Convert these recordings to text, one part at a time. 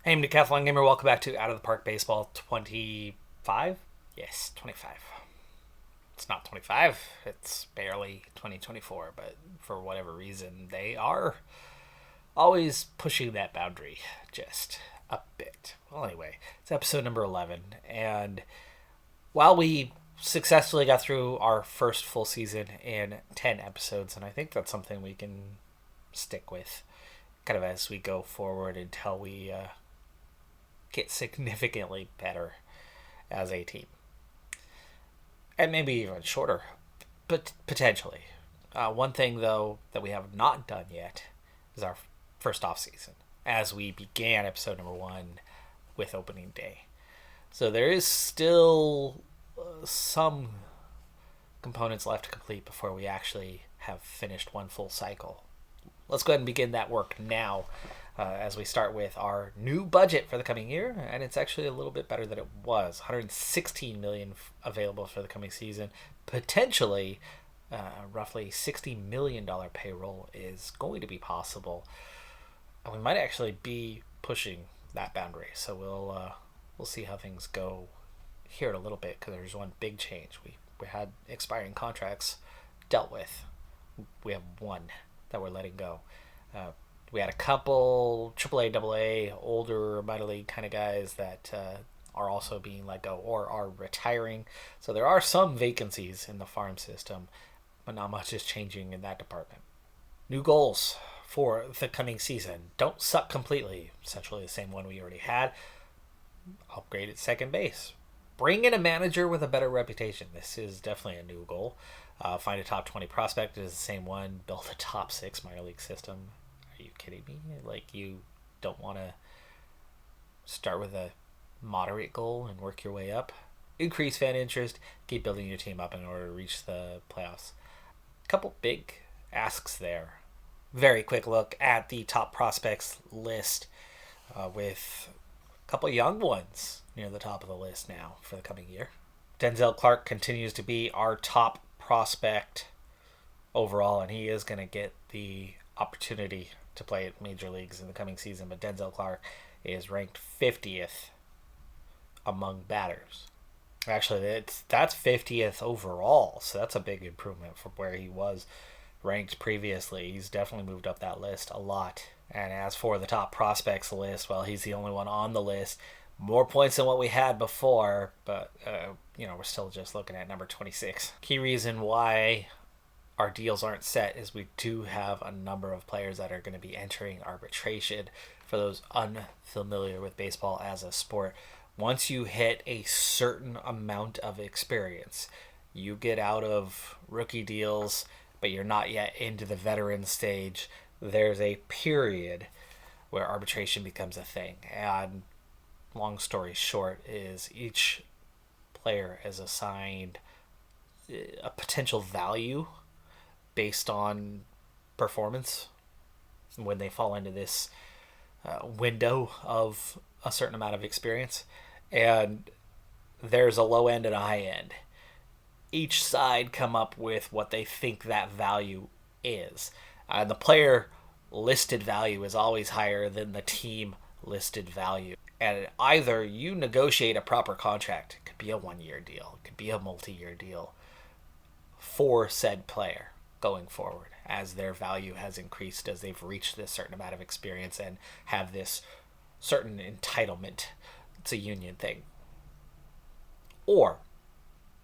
Hey, I'm Decathlon Gamer. Welcome back to Out of the Park Baseball 25? Yes, 25. It's not 25. It's barely 2024, but for whatever reason, they are always pushing that boundary just a bit. Well, anyway, it's episode number 11, and while we successfully got through our first full season in 10 episodes, and I think that's something we can stick with kind of as we go forward until we get significantly better as a team. And maybe even shorter, but potentially. One thing, though, that we have not done yet is our first off season, as we began episode number 1 with opening day. So there is still some components left to complete before we actually have finished one full cycle. Let's go ahead and begin that work now as we start with our new budget for the coming year, and it's actually a little bit better than it was. 116 million available for the coming season. Potentially, roughly $60 million payroll is going to be possible, and we might actually be pushing that boundary. So we'll see how things go here in a little bit, because there's one big change. We had expiring contracts dealt with. We have one that we're letting go. We had a couple AAA, AA, older minor league kind of guys that are also being let go or are retiring. So there are some vacancies in the farm system, but not much is changing in that department. New goals for the coming season. Don't suck completely. Essentially the same one we already had. Upgrade at second base. Bring in a manager with a better reputation. This is definitely a new goal. Find a top 20 prospect. It is the same one. Build a top 6 minor league system. Are you kidding me? Like, you don't want to start with a moderate goal and work your way up? Increase fan interest. Keep building your team up in order to reach the playoffs. Couple big asks there. Very quick look at the top prospects list with a couple young ones near the top of the list now for the coming year. Denzel Clark continues to be our top prospect overall, and he is going to get the opportunity to play at major leagues in the coming season. But Denzel Clark is ranked 50th among batters. Actually, that's 50th overall, so that's a big improvement from where he was ranked previously. He's definitely moved up that list a lot. And as for the top prospects list, well, he's the only one on the list. More points than what we had before, but we're still just looking at number 26. Key reason why our deals aren't set is we do have a number of players that are going to be entering arbitration. For those unfamiliar with baseball as a sport, once you hit a certain amount of experience, you get out of rookie deals, but you're not yet into the veteran stage. There's a period where arbitration becomes a thing. And long story short is each player is assigned a potential value based on performance when they fall into this window of a certain amount of experience. And there's a low end and a high end. Each side come up with what they think that value is. The player listed value is always higher than the team listed value. And either you negotiate a proper contract, it could be a 1-year deal, it could be a multi-year deal for said player going forward as their value has increased, as they've reached this certain amount of experience and have this certain entitlement. It's a union thing. Or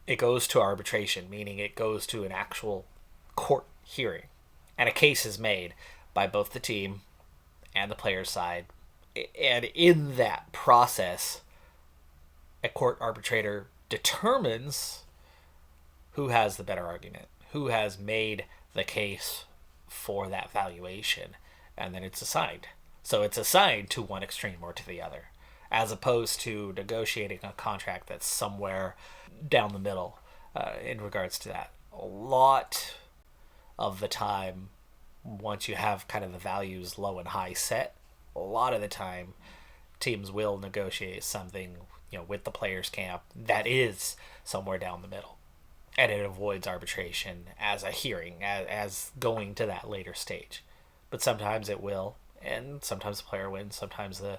it goes to arbitration, meaning it goes to an actual court hearing, and a case is made by both the team and the player's side. And in that process, a court arbitrator determines who has the better argument, who has made the case for that valuation, and then it's assigned. So it's assigned to one extreme or to the other, as opposed to negotiating a contract that's somewhere down the middle in regards to that. A lot of the time, once you have kind of the values low and high set, a lot of the time teams will negotiate something with the players camp that is somewhere down the middle, and it avoids arbitration as a hearing, as going to that later stage. But sometimes it will, and sometimes the player wins, sometimes the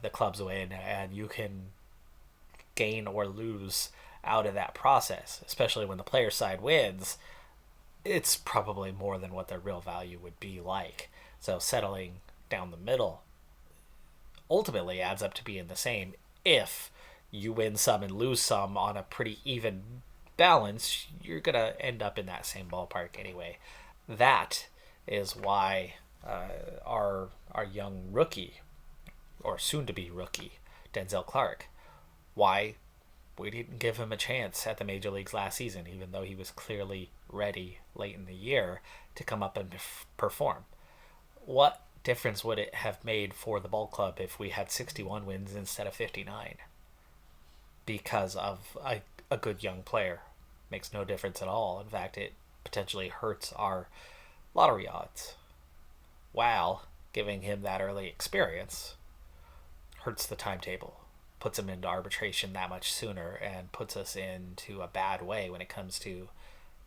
the clubs win, and you can gain or lose out of that process, especially when the player side wins. It's probably more than what their real value would be like. So settling down the middle ultimately adds up to being the same if you win some and lose some on a pretty even balance. You're going to end up in that same ballpark anyway. That is why our young rookie, or soon to be rookie, Denzel Clark, why we didn't give him a chance at the major leagues last season, even though he was clearly ready late in the year to come up and perform. What difference would it have made for the ball club if we had 61 wins instead of 59? Because of a good young player. Makes no difference at all. In fact, it potentially hurts our lottery odds, while giving him that early experience hurts the timetable, puts him into arbitration that much sooner, and puts us into a bad way when it comes to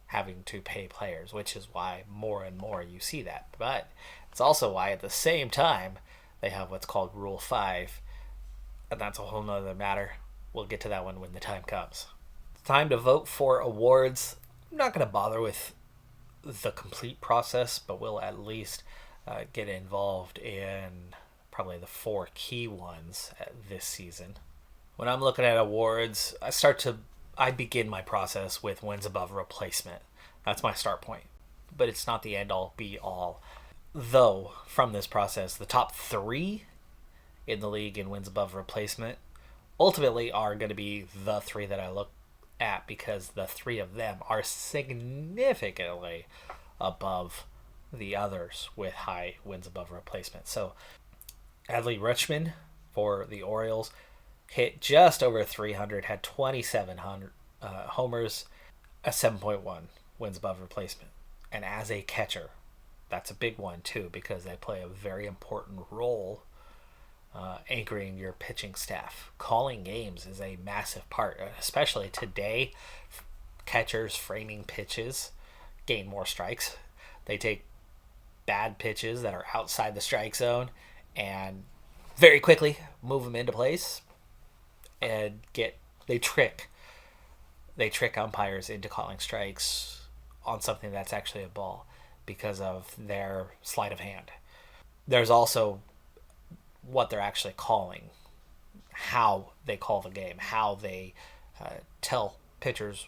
having to pay players, which is why more and more you see that. But it's also why at the same time they have what's called Rule 5, and that's a whole nother matter. We'll get to that one when the time comes. It's time to vote for awards. I'm not going to bother with the complete process, but we'll at least get involved in probably the 4 key ones this season. When I'm looking at awards, I begin my process with wins above replacement. That's my start point. But it's not the end-all, be-all. Though, from this process, the top 3 in the league in wins above replacement ultimately are going to be the 3 that I look at, because the 3 of them are significantly above the others with high wins above replacement. So, Adley Rutschman for the Orioles hit just over 300, had 2,700 homers, a 7.1 wins above replacement. And as a catcher, that's a big one too, because they play a very important role anchoring your pitching staff. Calling games is a massive part, especially today. Catchers framing pitches gain more strikes. They take bad pitches that are outside the strike zone and very quickly move them into place, and they trick umpires into calling strikes on something that's actually a ball because of their sleight of hand. There's also what they're actually calling, how they call the game, how they tell pitchers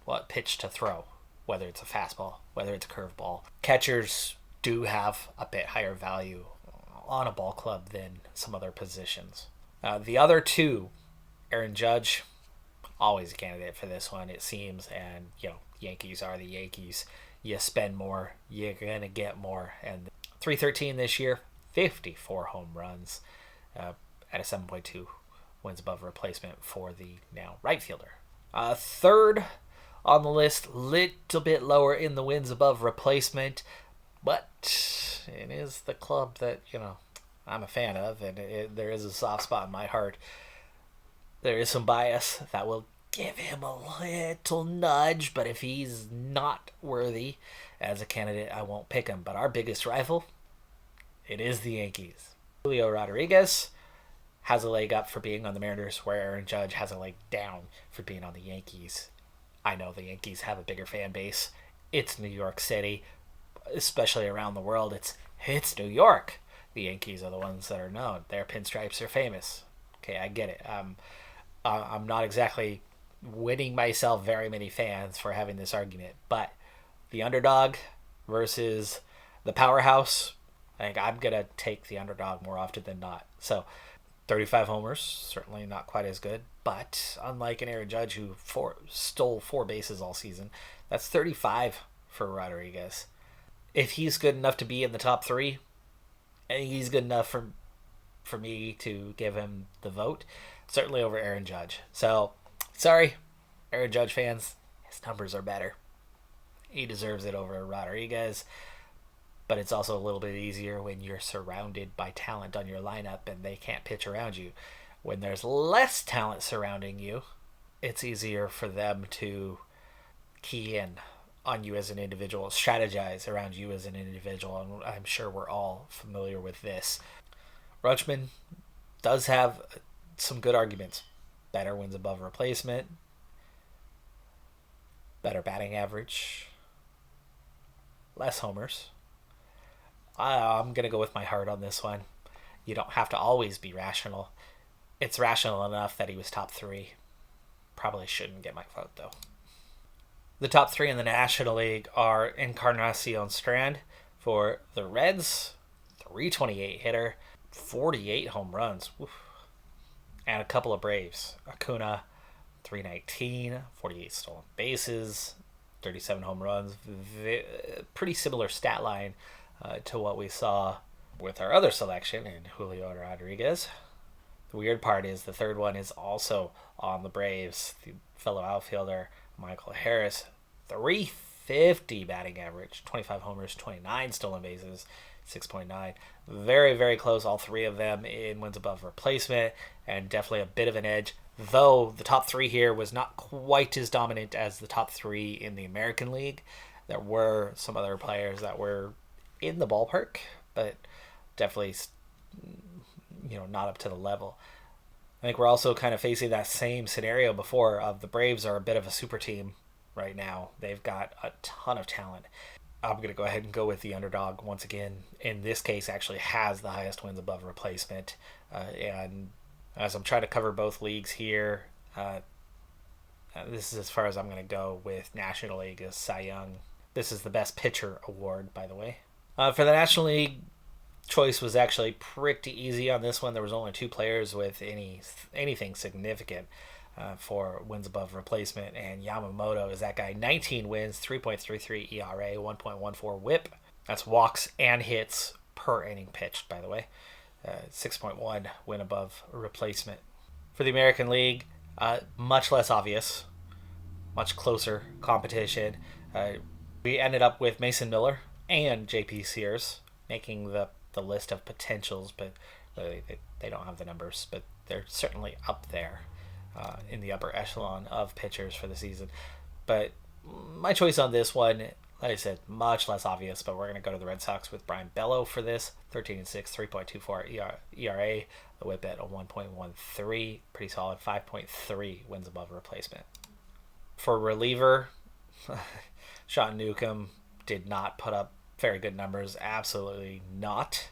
what pitch to throw, whether it's a fastball, whether it's a curveball. Catchers do have a bit higher value on a ball club than some other positions. The other 2, Aaron Judge, always a candidate for this one, it seems, and Yankees are the Yankees. You spend more, you're gonna get more. And 313 this year, 54 home runs at a 7.2 wins above replacement for the now right fielder. Third on the list, little bit lower in the wins above replacement, but it is the club that I'm a fan of, and there is a soft spot in my heart. There is some bias that will give him a little nudge, but if he's not worthy as a candidate, I won't pick him. But our biggest rival, it is the Yankees. Julio Rodriguez has a leg up for being on the Mariners, where Aaron Judge has a leg down for being on the Yankees. I know the Yankees have a bigger fan base. It's New York City, especially around the world. It's New York. The Yankees are the ones that are known. Their pinstripes are famous. Okay, I get it. I'm not exactly winning myself very many fans for having this argument, but the underdog versus the powerhouse, I think I'm going to take the underdog more often than not. So 35 homers, certainly not quite as good, but unlike an Aaron Judge who stole 4 bases all season, that's 35 for Rodriguez. If he's good enough to be in the top 3, I think he's good enough for me to give him the vote, certainly over Aaron Judge. So, sorry, Aaron Judge fans, his numbers are better. He deserves it over Rodriguez, but it's also a little bit easier when you're surrounded by talent on your lineup and they can't pitch around you. When there's less talent surrounding you, it's easier for them to key in on you as an individual, strategize around you as an individual, and I'm sure we're all familiar with this. Rutschman, does have some good arguments. Better wins above replacement, better batting average, less homers. I'm going to go with my heart on this one. You don't have to always be rational. It's rational enough that he was top 3. Probably shouldn't get my vote, though. The top 3 in the National League are Encarnacion Strand for the Reds, 328 hitter, 48 home runs, oof, and a couple of Braves. Acuna, 319, 48 stolen bases, 37 home runs. Pretty similar stat line to what we saw with our other selection in Julio Rodriguez. The weird part is the third one is also on the Braves. The fellow outfielder, Michael Harris, 350 batting average, 25 homers, 29 stolen bases, 6.9. Very, very close, all 3 of them in wins above replacement, and definitely a bit of an edge, though the top 3 here was not quite as dominant as the top 3 in the American League. There were some other players that were in the ballpark, but definitely not up to the level. I think we're also kind of facing that same scenario before of the Braves are a bit of a super team right now. They've got a ton of talent. I'm going to go ahead and go with the underdog once again. In this case, actually has the highest wins above replacement. And as I'm trying to cover both leagues here, this is as far as I'm going to go with National League as Cy Young. This is the best pitcher award, by the way. For the National League, choice was actually pretty easy on this one. There was only 2 players with anything significant for wins above replacement, and Yamamoto is that guy. 19 wins, 3.33 ERA, 1.14 WHIP. That's walks and hits per inning pitched, by the way. 6.1 win above replacement. For the American League, much less obvious, much closer competition. We ended up with Mason Miller and JP Sears making the list of potentials, but they don't have the numbers, but they're certainly up there in the upper echelon of pitchers for the season. But my choice on this one, like I said, much less obvious, but we're going to go to the Red Sox with Brian Bello for this. 13-6, 3.24 ERA, the whip at a 1.13, pretty solid. 5.3 wins above replacement. For reliever, Sean Newcomb did not put up very good numbers. Absolutely not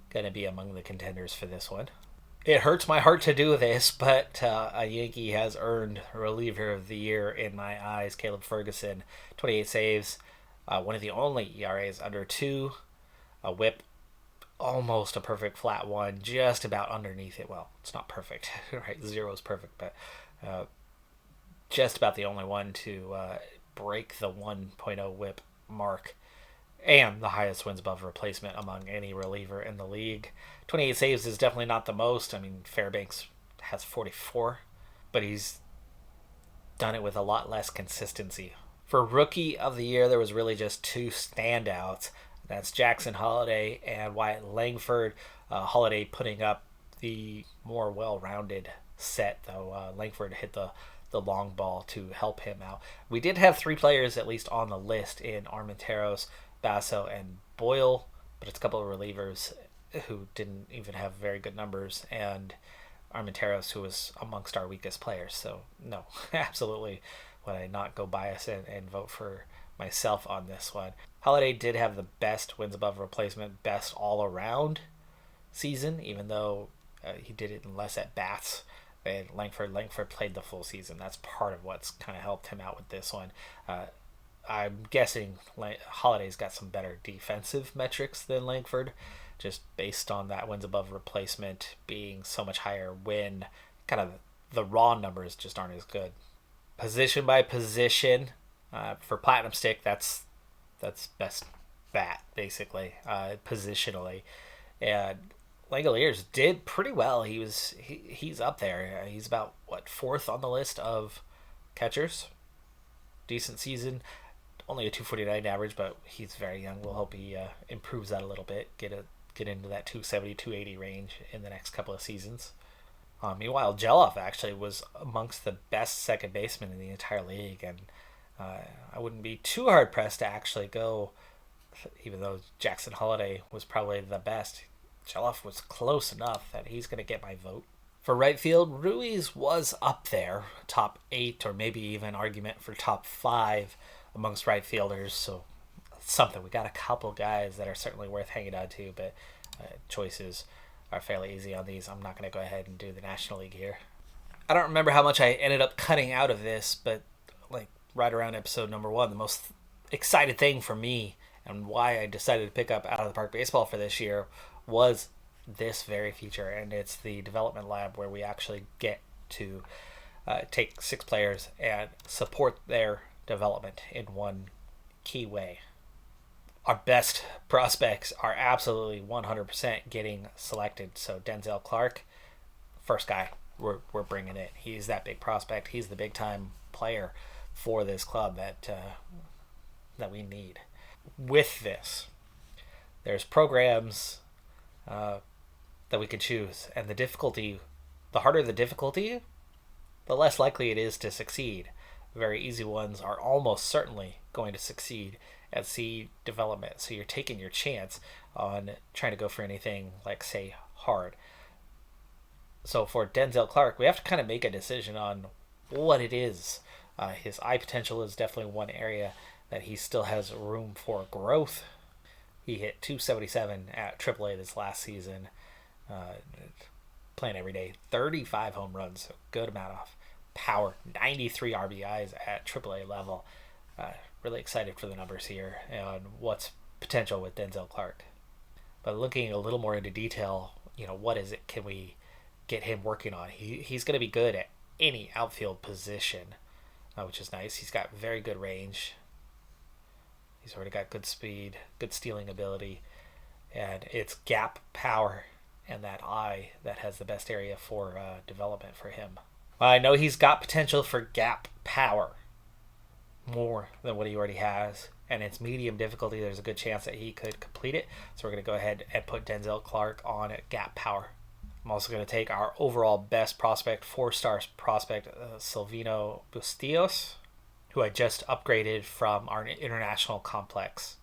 going to be among the contenders for this one. It hurts my heart to do this, but a Yankee has earned reliever of the year in my eyes. Caleb Ferguson, 28 saves, one of the only ERAs under 2, a whip, almost a perfect flat 1, just about underneath it. Well, it's not perfect, right? 0 is perfect, but just about the only one to break the 1.0 whip mark, and the highest wins above replacement among any reliever in the league. 28 saves is definitely not the most. I mean, Fairbanks has 44, but he's done it with a lot less consistency. For Rookie of the Year, there was really just 2 standouts. That's Jackson Holliday and Wyatt Langford. Holliday putting up the more well-rounded set, though Langford hit the long ball to help him out. We did have 3 players at least on the list in Armenteros, Basso, and Boyle, but it's a couple of relievers who didn't even have very good numbers, and Armenteros, who was amongst our weakest players. So no, absolutely would I not go bias and vote for myself on this one. Holliday did have the best wins above replacement, best all around season, even though he did it in less at bats. And Langford played the full season. That's part of what's kind of helped him out with this one. I'm guessing Holliday's got some better defensive metrics than Langford, just based on that wins above replacement being so much higher when kind of the raw numbers just aren't as good. Position by position, for Platinum Stick, that's best bat, basically, positionally. And Langoliers did pretty well. He's up there. He's about, 4th on the list of catchers. Decent season. Only a 249 average, but he's very young. We'll hope he improves that a little bit. Get into that 270, 280 range in the next couple of seasons. Meanwhile, Geloff actually was amongst the best second basemen in the entire league, and I wouldn't be too hard-pressed to actually go, even though Jackson Holliday was probably the best, Geloff was close enough that he's going to get my vote. For right field, Ruiz was up there, top 8 or maybe even argument for top 5 amongst right fielders. So something. We got a couple guys that are certainly worth hanging on to, but choices are fairly easy on these. I'm not going to go ahead and do the National League here. I don't remember how much I ended up cutting out of this, but like right around episode number 1, the most excited thing for me and why I decided to pick up Out of the Park Baseball for this year was this very feature, and it's the development lab where we actually get to take 6 players and support their development in one key way. Our best prospects are absolutely 100% getting selected. So Denzel Clark, first guy we're bringing in. He's that big prospect. He's the big time player for this club that we need. With this, there's programs that we can choose, and the harder the difficulty, the less likely it is to succeed. Very easy ones are almost certainly going to succeed at seed development, so you're taking your chance on trying to go for anything like, say, hard. So for Denzel Clark, we have to kind of make a decision on what it is. His eye potential is definitely one area that he still has room for growth. He hit 277 at AAA this last season, playing every day, 35 home runs, so good amount of power, 93 RBIs at AAA level. Really excited for the numbers here and what's potential with Denzel Clark. But looking a little more into detail, what is it can we get him working on? He's going to be good at any outfield position, which is nice. He's got very good range. He's already got good speed, good stealing ability, and it's gap power and that eye that has the best area for development for him. I know he's got potential for gap power more than what he already has, and it's medium difficulty. There's a good chance that he could complete it, so we're going to go ahead and put Denzel Clark on gap power. I'm also going to take our overall best prospect, 4-star prospect, Silvino Bustillos, who I just upgraded from our international complex.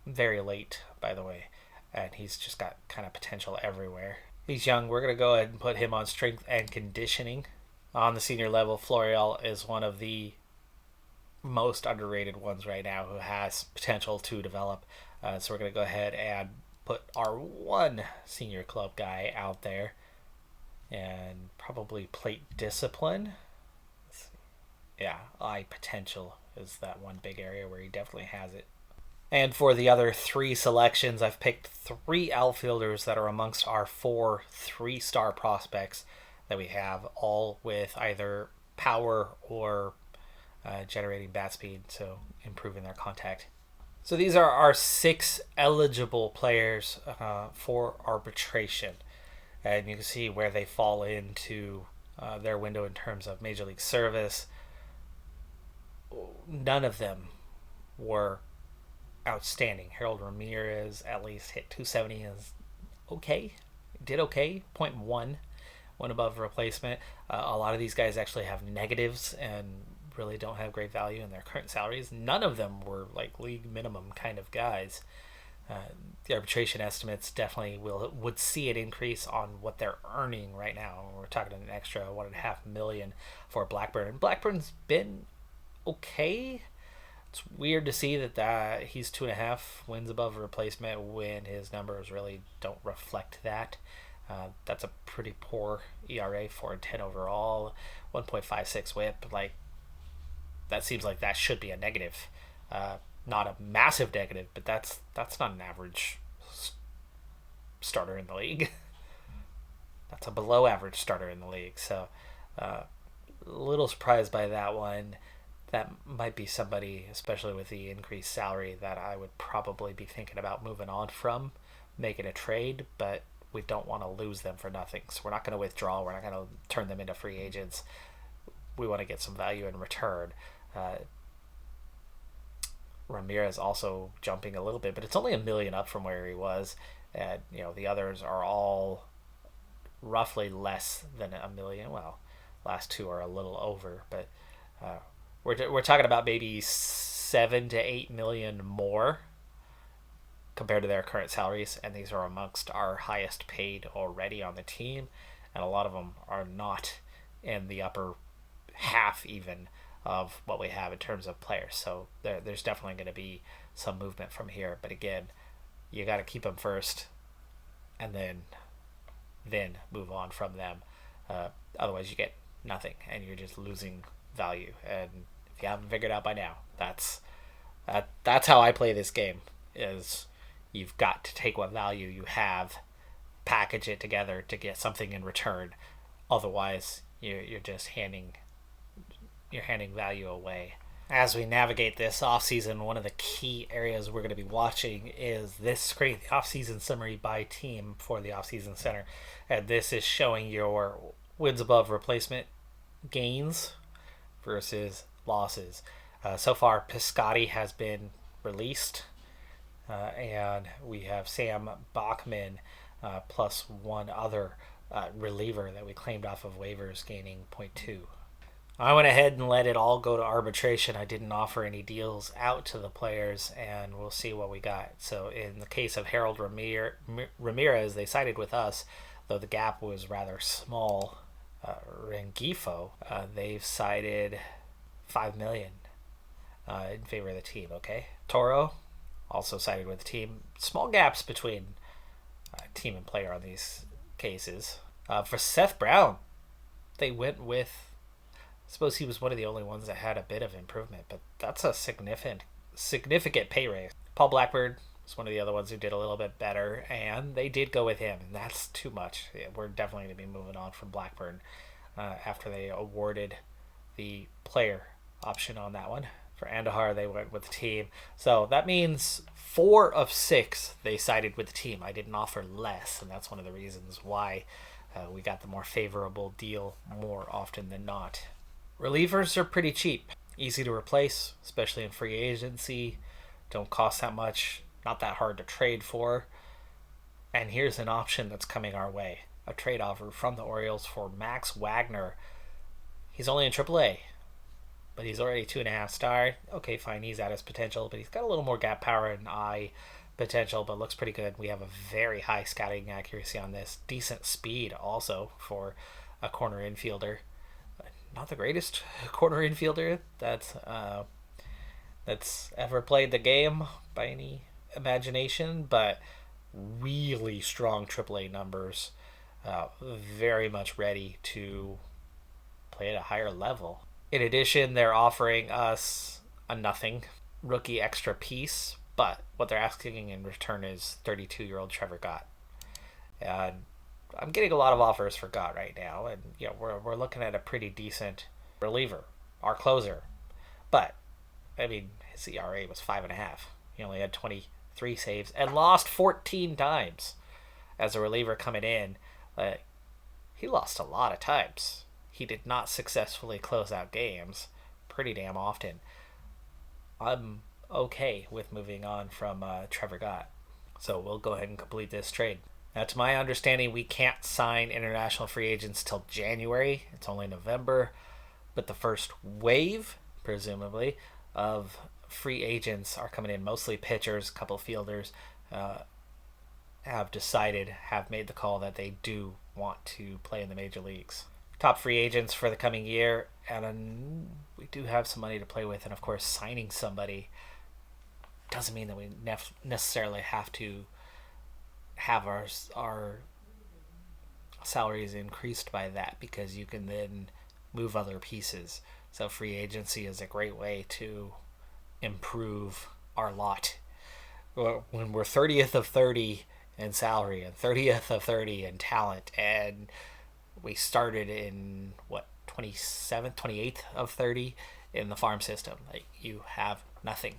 Very late, by the way, and he's just got kind of potential everywhere. He's young. We're going to go ahead and put him on strength and conditioning. On the senior level, Florial is one of the most underrated ones right now who has potential to develop. So we're going to go ahead and put our one senior club guy out there and probably plate discipline. Yeah, eye potential is that one big area where he definitely has it. And for the other 3 selections, I've picked 3 outfielders that are amongst our 4 3-star prospects that we have, all with either power or generating bat speed, so improving their contact. So these are our 6 eligible players for arbitration, and you can see where they fall into their window in terms of Major League service. None of them were outstanding. Harold Ramirez at least hit 270, is okay, did okay, 0.1, one above replacement. A lot of these guys actually have negatives and really don't have great value in their current salaries. None of them were like league minimum kind of guys. The arbitration estimates definitely would see an increase on what they're earning right now. We're talking an extra $1.5 million for Blackburn, and Blackburn's been okay. It's weird to see that he's 2.5 wins above replacement when his numbers really don't reflect that. That's a pretty poor ERA, 4.10 overall, 1.56 WHIP. Like, that seems like that should be a negative, not a massive negative, but that's not an average starter in the league. That's a below average starter in the league. So, a little surprised by that one. That might be somebody, especially with the increased salary, that I would probably be thinking about moving on from, making a trade, but we don't want to lose them for nothing. So we're not going to withdraw. We're not going to turn them into free agents. We want to get some value in return. Ramirez also jumping a little bit, but it's only $1 million up from where he was. And, the others are all roughly less than $1 million. Well, last 2 are a little over, but we're talking about maybe 7 to 8 million more compared to their current salaries, and these are amongst our highest paid already on the team, and a lot of them are not in the upper half even of what we have in terms of players. So there's definitely going to be some movement from here. But again, you got to keep them first, and then move on from them. Otherwise, you get nothing, and you're just losing value. And if you haven't figured out by now, that's how I play this game. Is you've got to take what value you have, package it together to get something in return. Otherwise, you're just handing value away. As we navigate this offseason, one of the key areas we're going to be watching is this screen, the offseason summary by team for the offseason center. And this is showing your wins above replacement gains versus losses. So far, Piscotti has been released, and we have Sam Bachman plus one other reliever that we claimed off of waivers gaining 0.2. I went ahead and let it all go to arbitration. I didn't offer any deals out to the players, and we'll see what we got. So in the case of Harold Ramirez, they sided with us, though the gap was rather small. Rengifo, they've sided $5 million in favor of the team. Okay, Toro also sided with the team. Small gaps between team and player on these cases. For Seth Brown, they went with, I suppose he was one of the only ones that had a bit of improvement, but that's a significant pay raise. Paul Blackbird was one of the other ones who did a little bit better, and they did go with him, and that's too much. Yeah, we're definitely going to be moving on from Blackburn after they awarded the player option on that one. For Andahar, they went with the team. So that means 4 of 6 they sided with the team. I didn't offer less, and that's one of the reasons why we got the more favorable deal more often than not. Relievers are pretty cheap, easy to replace, especially in free agency. Don't cost that much, not that hard to trade for. And here's an option that's coming our way. A trade offer from the Orioles for Max Wagner. He's only in AAA, but he's already 2.5 star. Okay, fine, he's at his potential, but he's got a little more gap power and eye potential, but looks pretty good. We have a very high scouting accuracy on this. Decent speed also for a corner infielder. Not the greatest corner infielder that's ever played the game by any imagination, but really strong AAA numbers. Very much ready to play at a higher level. In addition, they're offering us a nothing rookie extra piece, but what they're asking in return is 32-year-old Trevor Gott. And I'm getting a lot of offers for Gott right now, and we're looking at a pretty decent reliever, our closer. But I mean, his ERA was 5.5. He only had 23 saves and lost 14 times as a reliever coming in. He lost a lot of times. He did not successfully close out games pretty damn often. I'm okay with moving on from Trevor Gott. So we'll go ahead and complete this trade. Now, to my understanding, we can't sign international free agents till January. It's only November. But the first wave, presumably, of free agents are coming in, mostly pitchers, a couple fielders, have made the call that they do want to play in the major leagues. Top free agents for the coming year, and we do have some money to play with, and of course signing somebody doesn't mean that we necessarily have to have our salaries increased by that, because you can then move other pieces. So free agency is a great way to improve our lot. When we're 30th of 30 in salary and 30th of 30 in talent, and we started in 27th, 28th of 30 in the farm system, like, you have nothing.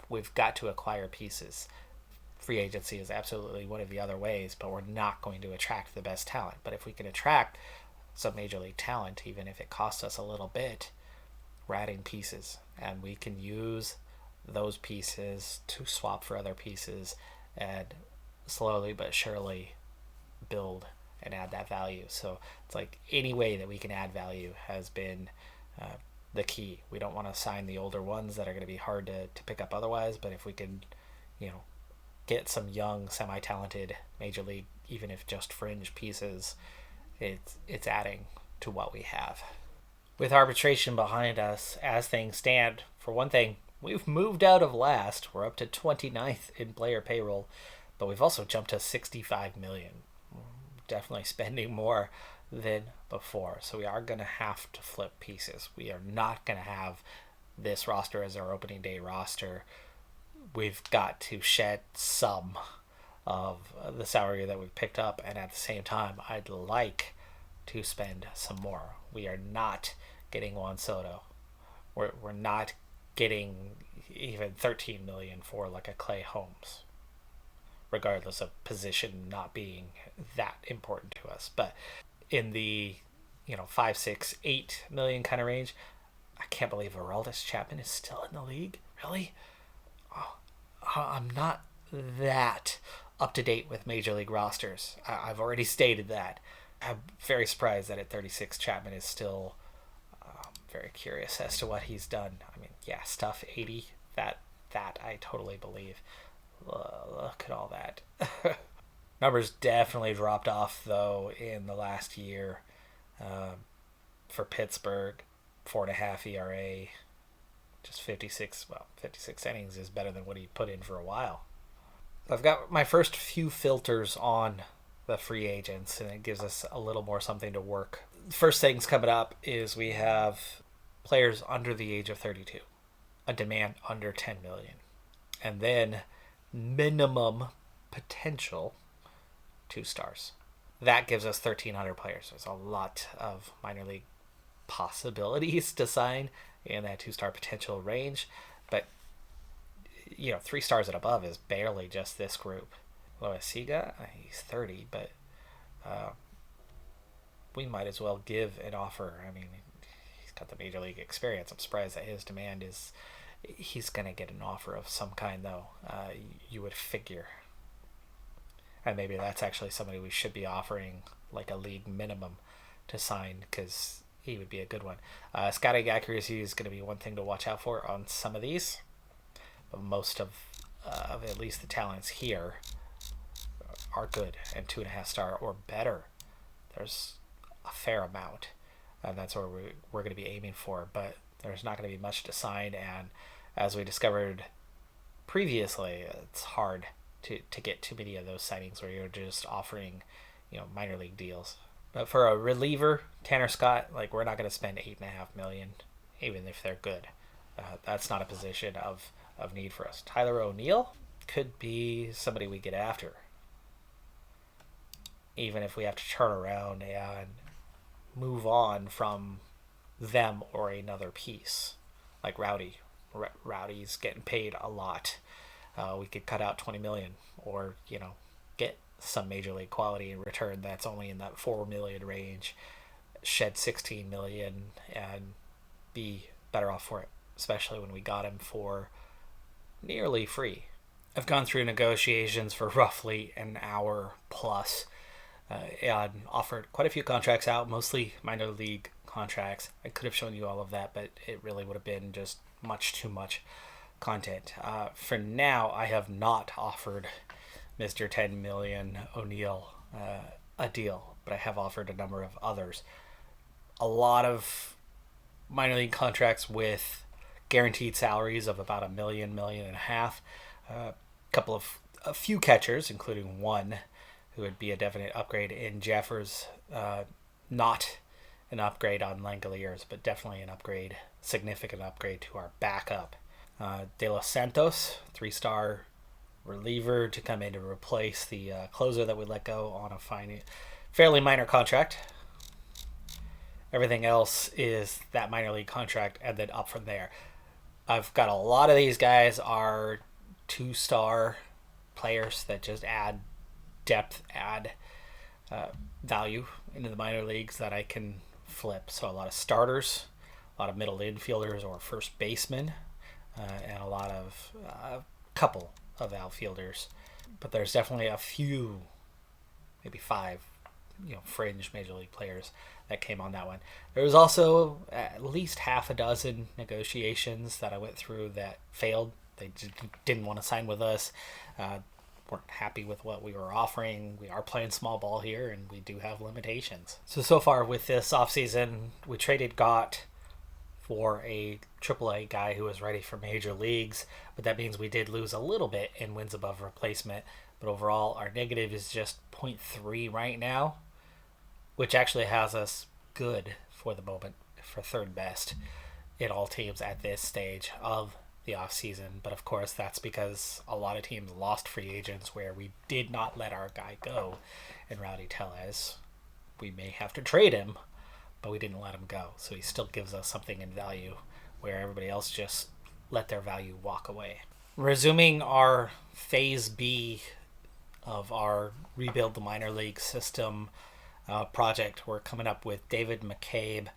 We've got to acquire pieces. Free agency is absolutely one of the other ways, but we're not going to attract the best talent. But if we can attract some major league talent, even if it costs us a little bit, we're adding pieces, and we can use those pieces to swap for other pieces and slowly but surely build and add that value. So it's like any way that we can add value has been the key. We don't want to sign the older ones that are going to be hard to pick up otherwise, but if we can, get some young, semi-talented major league, even if just fringe pieces, it's adding to what we have. With arbitration behind us, as things stand, for one thing, we've moved out of last. We're up to 29th in player payroll, but we've also jumped to 65 million. Definitely spending more than before. So we are going to have to flip pieces. We are not going to have this roster as our opening day roster. We've got to shed some of the salary that we've picked up, and at the same time, I'd like to spend some more. We are not getting Juan Soto. We're not getting even 13 million for like a Clay Holmes, regardless of position not being that important to us. But in the 5, 6, 8 million kind of range, I can't believe Aroldis Chapman is still in the league. Really? Oh, I'm not that up to date with major league rosters. I've already stated that. I'm very surprised that at 36 Chapman is still very curious as to what he's done. I mean, yeah, stuff 80, that I totally believe. Look at all that. Numbers definitely dropped off, though, in the last year. For Pittsburgh, 4.5 ERA, just 56 innings is better than what he put in for a while. I've got my first few filters on the free agents, and it gives us a little more something to work. First things coming up is we have players under the age of 32, a demand under 10 million, and then minimum potential 2 stars. That gives us 1,300 players. There's a lot of minor league possibilities to sign in that 2-star potential range, but 3 stars and above is barely just this group. Loaiziga, he's 30, but we might as well give an offer. I mean, he's got the major league experience. I'm surprised that his demand is, he's going to get an offer of some kind, though. You would figure. And maybe that's actually somebody we should be offering like a league minimum to sign, because he would be a good one. Scouting accuracy is going to be one thing to watch out for on some of these. But most of at least the talents here are good and 2.5 star or better. There's a fair amount, and that's where we're going to be aiming for. But there's not going to be much to sign, and as we discovered previously, it's hard to get too many of those signings where you're just offering minor league deals. But for a reliever, Tanner Scott, we're not going to spend $8.5 million, even if they're good. That's not a position of need for us. Tyler O'Neill could be somebody we get after, even if we have to turn around and move on from them or another piece, like Rowdy. Rowdy's getting paid a lot. We could cut out 20 million, or get some major league quality in return that's only in that 4 million range, shed 16 million, and be better off for it, especially when we got him for nearly free. I've gone through negotiations for roughly an hour plus, and offered quite a few contracts out, mostly minor league contracts. I could have shown you all of that, but it really would have been just much too much content. For now, I have not offered Mr. 10 million O'Neill a deal, but I have offered a number of others. A lot of minor league contracts with guaranteed salaries of about $1 million, $1.5 million. A few catchers, including one who would be a definite upgrade in Jeffers. Not an upgrade on Langoliers, but definitely an upgrade, significant upgrade to our backup. De Los Santos, 3-star reliever to come in to replace the closer that we let go on a fairly minor contract. Everything else is that minor league contract and then up from there. I've got a lot of these guys are 2-star players that just add depth, add value into the minor leagues that I can flip. So a lot of starters, a lot of middle infielders or first basemen, and a couple of outfielders. But there's definitely a few, maybe 5, fringe major league players that came on that one. There was also at least half a dozen negotiations that I went through that failed. They didn't want to sign with us. weren't happy with what we were offering. We are playing small ball here, and we do have limitations. So far with this offseason, we traded Gott for a AAA guy who was ready for major leagues, but that means we did lose a little bit in wins above replacement. But overall, our negative is just 0.3 right now, which actually has us good for the moment for third best in all teams at this stage of the offseason. But of course, that's because a lot of teams lost free agents where we did not let our guy go in Rowdy Tellez. We may have to trade him, but we didn't let him go. So he still gives us something in value where everybody else just let their value walk away. Resuming our phase B of our rebuild the minor league system project, we're coming up with David McCabe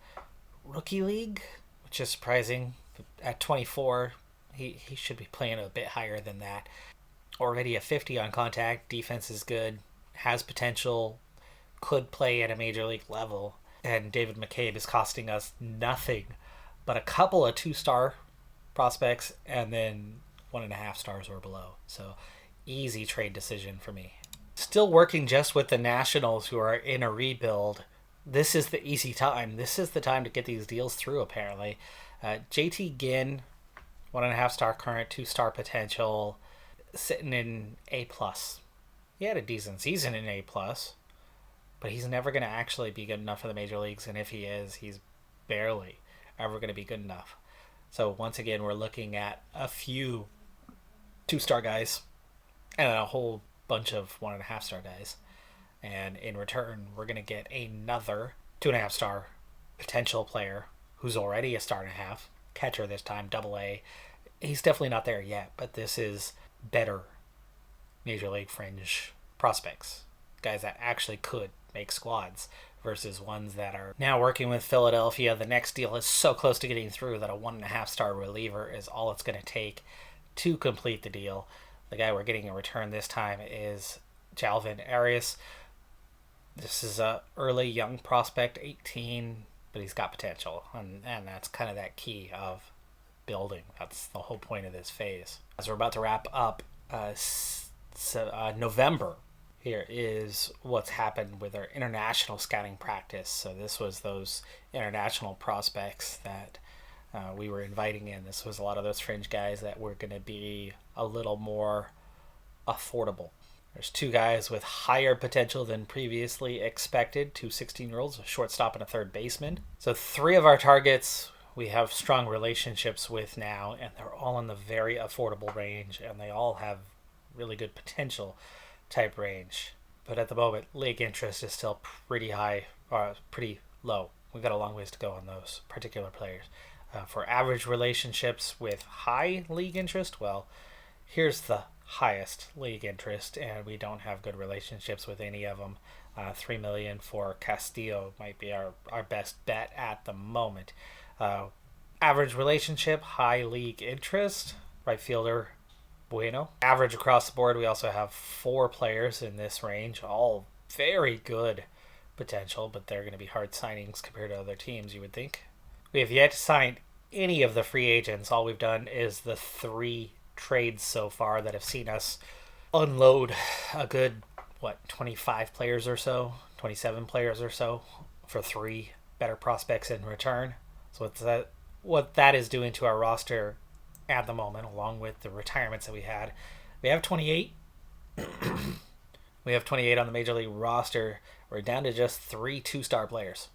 rookie league, which is surprising. At 24, he should be playing a bit higher than that. Already a 50 on contact, defense is good, has potential, could play at a major league level. And David McCabe is costing us nothing but a couple of 2-star prospects and then 1.5 stars or below. So easy trade decision for me. Still working just with the Nationals who are in a rebuild. This is the easy time. This is the time to get these deals through, apparently. JT Ginn, 1.5 star current, 2-star potential, sitting in A+. He had a decent season in A+, but he's never going to actually be good enough for the major leagues, and if he is, he's barely ever going to be good enough. So once again, we're looking at a few 2-star guys and a whole bunch of 1.5 star guys. And in return, we're going to get another 2.5 star potential player who's already a star and a half, catcher this time, AA. He's definitely not there yet, but this is better major league fringe prospects, guys that actually could make squads versus ones that are now working with Philadelphia. The next deal is so close to getting through that a 1.5 star reliever is all it's going to take to complete the deal. The guy we're getting in return this time is Jalvin Arias. This is a early young prospect, 18, but he's got potential, and that's kind of that key of building. That's the whole point of this phase. As we're about to wrap up November, here is what's happened with our international scouting practice. So this was those international prospects that we were inviting in. This was a lot of those fringe guys that were going to be a little more affordable. There's 2 guys with higher potential than previously expected, 2 16-year-olds, a shortstop and a third baseman. So 3 of our targets we have strong relationships with now, and they're all in the very affordable range, and they all have really good potential type range. But at the moment, league interest is still pretty high, or pretty low. We've got a long ways to go on those particular players. For average relationships with high league interest, well, here's the highest league interest, and we don't have good relationships with any of them. $3 million for Castillo might be our best bet at the moment. Average relationship, high league interest, right fielder Bueno. Average across the board, we also have 4 players in this range, all very good potential, but they're going to be hard signings compared to other teams, you would think. We have yet to sign any of the free agents. All we've done is the 3 trades so far that have seen us unload a good 25 players or so, 27 players or so for 3 better prospects in return. So what that is doing to our roster at the moment, along with the retirements that we had, we have 28. We have 28 on the major league roster. We're down to just 3 2-star players,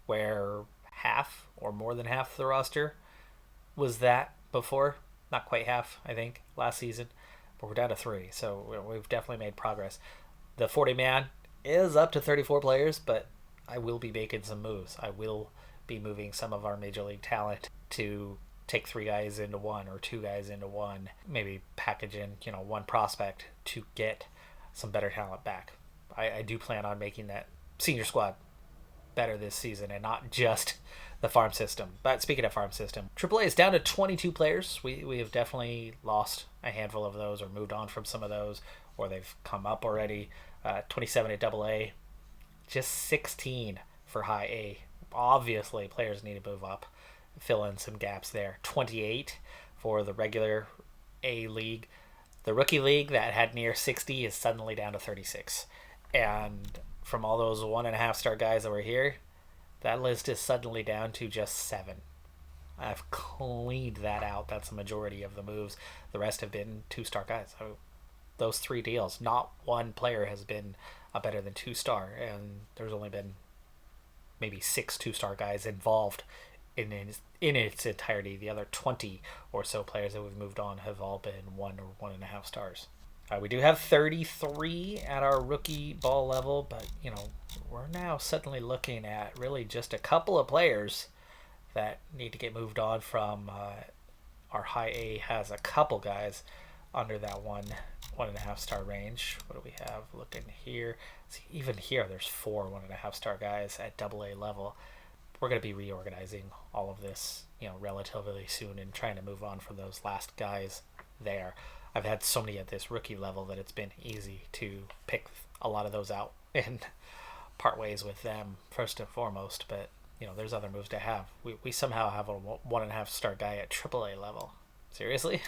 where half or more than half of the roster was that before. Not quite half, I think, last season, but we're down to 3, so we've definitely made progress. The 40-man is up to 34 players, but I will be making some moves. I will be moving some of our major league talent to take 3 guys into 1 or 2 guys into 1, maybe package in 1 prospect to get some better talent back. I do plan on making that senior squad better this season and not just the farm system. But speaking of farm system, AAA is down to 22 players. We have definitely lost a handful of those or moved on from some of those, or they've come up already. 27 at AA, just 16 for high A. Obviously, players need to move up, fill in some gaps there. 28 for the regular A league. The rookie league that had near 60 is suddenly down to 36. And from all those 1.5-star guys that were here, that list is suddenly down to just 7. I've cleaned that out. That's the majority of the moves. The rest have been 2-star guys. So those 3 deals, not one player has been a better than 2-star, and there's only been maybe 6 2-star guys involved in its entirety. The other 20 or so players that we've moved on have all been 1 or 1.5 stars. We do have 33 at our rookie ball level, but we're now suddenly looking at really just a couple of players that need to get moved on from. Our high A has a couple guys under that 1.5 star range. What do we have looking here? See, even here there's 4 1.5 star guys at double A level. We're going to be reorganizing all of this relatively soon and trying to move on from those last guys there. I've had so many at this rookie level that it's been easy to pick a lot of those out and part ways with them first and foremost, but there's other moves to have. We somehow have a 1.5 star guy at AAA level. Seriously?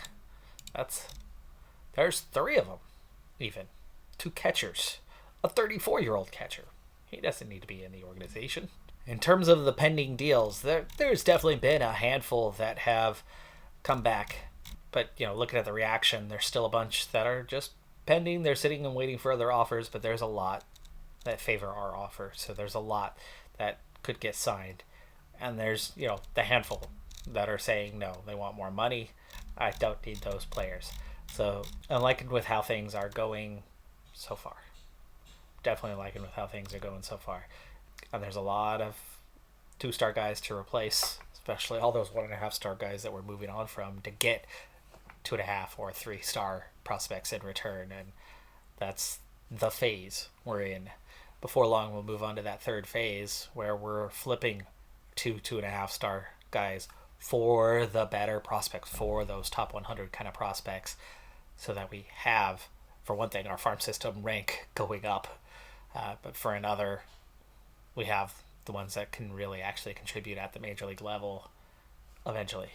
There's 3 of them, even 2 catchers, a 34-year-old catcher. He doesn't need to be in the organization. In terms of the pending deals, there's definitely been a handful that have come back, but looking at the reaction, there's still a bunch that are just pending. They're sitting and waiting for other offers, but there's a lot that favor our offer. So there's a lot that could get signed, and there's the handful that are saying no, they want more money. I don't need those players. So I'm liking with how things are going so far. Definitely liking with how things are going so far. And there's a lot of 2-star guys to replace, especially all those 1.5 star guys that we're moving on from to get 2.5 or 3-star prospects in return. And that's the phase we're in. Before long, we'll move on to that third phase where we're flipping to 2.5 star guys for the better prospects, for those top 100 kind of prospects, so that we have, for one thing, our farm system rank going up, but for another, we have the ones that can really actually contribute at the major league level eventually,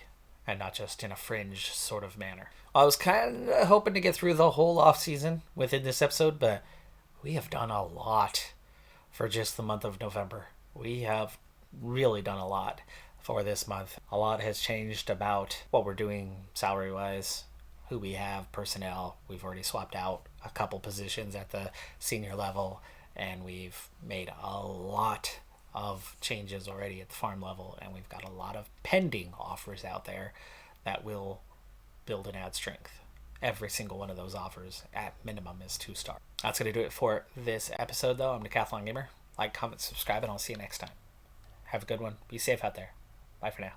and not just in a fringe sort of manner. I was kind of hoping to get through the whole offseason within this episode, but we have done a lot for just the month of November. We have really done a lot for this month. A lot has changed about what we're doing salary-wise, who we have, personnel. We've already swapped out a couple positions at the senior level, and we've made a lot of changes already at the farm level, and we've got a lot of pending offers out there that will build and add strength. Every single one of those offers at minimum is 2-star. That's going to do it for this episode, though. I'm Decathlon Gamer. Like, comment, subscribe, and I'll see you next time. Have a good one. Be safe out there. Bye for now.